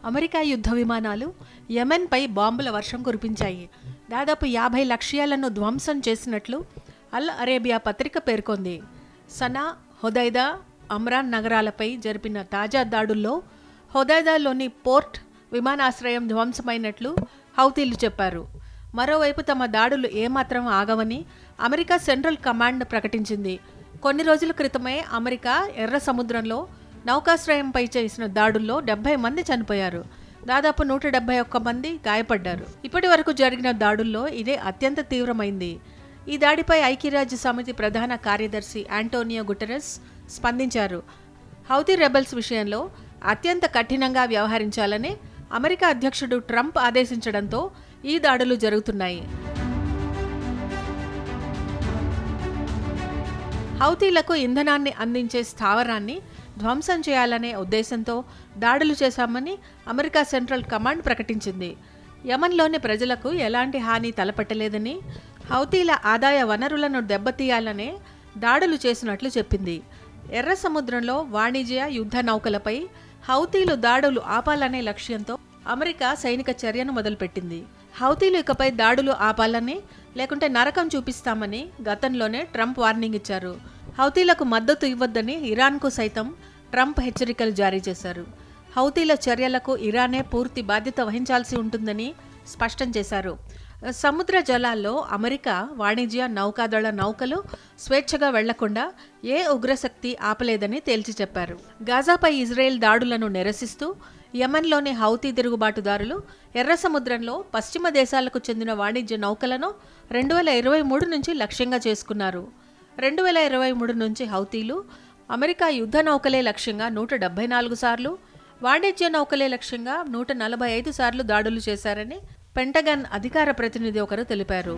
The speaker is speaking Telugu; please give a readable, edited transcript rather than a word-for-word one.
అమెరికా యుద్ధ విమానాలు యెమెన్పై బాంబుల వర్షం కురిపించాయి. దాదాపు 50 లక్ష్యాలను ధ్వంసం చేసినట్లు అల్ అరేబియా పత్రిక పేర్కొంది. సనా, హుదైదా, అమ్రాన్ నగరాలపై జరిపిన తాజా దాడుల్లో హుదైదాలోని పోర్ట్ విమానాశ్రయం ధ్వంసమైనట్లు హౌతీలు చెప్పారు. మరోవైపు తమ దాడులు ఏమాత్రం ఆగవని అమెరికా సెంట్రల్ కమాండ్ ప్రకటించింది. కొన్ని రోజుల క్రితమే అమెరికా ఎర్ర సముద్రంలో నౌకాశ్రయంపై చేసిన దాడుల్లో 70 మంది చనిపోయారు. దాదాపు 171 మంది గాయపడ్డారు. ఇప్పటి వరకు జరిగిన దాడుల్లో ఇదే అత్యంత తీవ్రమైంది. ఈ దాడిపై ఐక్యరాజ్య సమితి ప్రధాన కార్యదర్శి ఆంటోనియో గుటెరస్ స్పందించారు. హౌతీ రెబెల్స్ విషయంలో అత్యంత కఠినంగా వ్యవహరించాలని అమెరికా అధ్యక్షుడు ట్రంప్ ఆదేశించడంతో ఈ దాడులు జరుగుతున్నాయి. హౌతీలకు ఇంధనాన్ని అందించే స్థావరాన్ని ధ్వంసం చేయాలనే ఉద్దేశంతో దాడులు చేశామని అమెరికా సెంట్రల్ కమాండ్ ప్రకటించింది. యెమెన్లోని ప్రజలకు ఎలాంటి హాని తలపెట్టలేదని, హౌతీల ఆదాయ వనరులను దెబ్బతీయాలనే దాడులు చేసినట్లు చెప్పింది. ఎర్ర సముద్రంలో వాణిజ్య యుద్ధ నౌకలపై హౌతీలు దాడులు ఆపాలనే లక్ష్యంతో అమెరికా సైనిక చర్యను మొదలుపెట్టింది. హౌతీలు ఇకపై దాడులు ఆపాలని, లేకుంటే నరకం చూపిస్తామని గతంలోనే ట్రంప్ వార్నింగ్ ఇచ్చారు. హౌతీలకు మద్దతు ఇవ్వొద్దని ఇరాన్కు సైతం ట్రంప్ హెచ్చరికలు జారీ చేశారు. హౌతీల చర్యలకు ఇరానే పూర్తి బాధ్యత వహించాల్సి ఉంటుందని స్పష్టం చేశారు. సముద్ర జలాల్లో అమెరికా వాణిజ్య నౌకాదళ నౌకలు స్వేచ్ఛగా వెళ్లకుండా ఏ ఉగ్రశక్తి ఆపలేదని తేల్చి చెప్పారు. గాజాపై ఇజ్రాయెల్ దాడులను నిరసిస్తూ యెమెన్లోని హౌతీ తిరుగుబాటుదారులు ఎర్ర సముద్రంలో పశ్చిమ దేశాలకు చెందిన వాణిజ్య నౌకలను 2023 నుంచి లక్ష్యంగా చేసుకున్నారు. 2023 నుంచి హౌతీలు అమెరికా యుద్ధ నౌకలే లక్ష్యంగా 174 సార్లు, వాణిజ్య నౌకలే లక్ష్యంగా 145 సార్లు దాడులు చేశారని పెంటగన్ అధికార ప్రతినిధి ఒకరు తెలిపారు.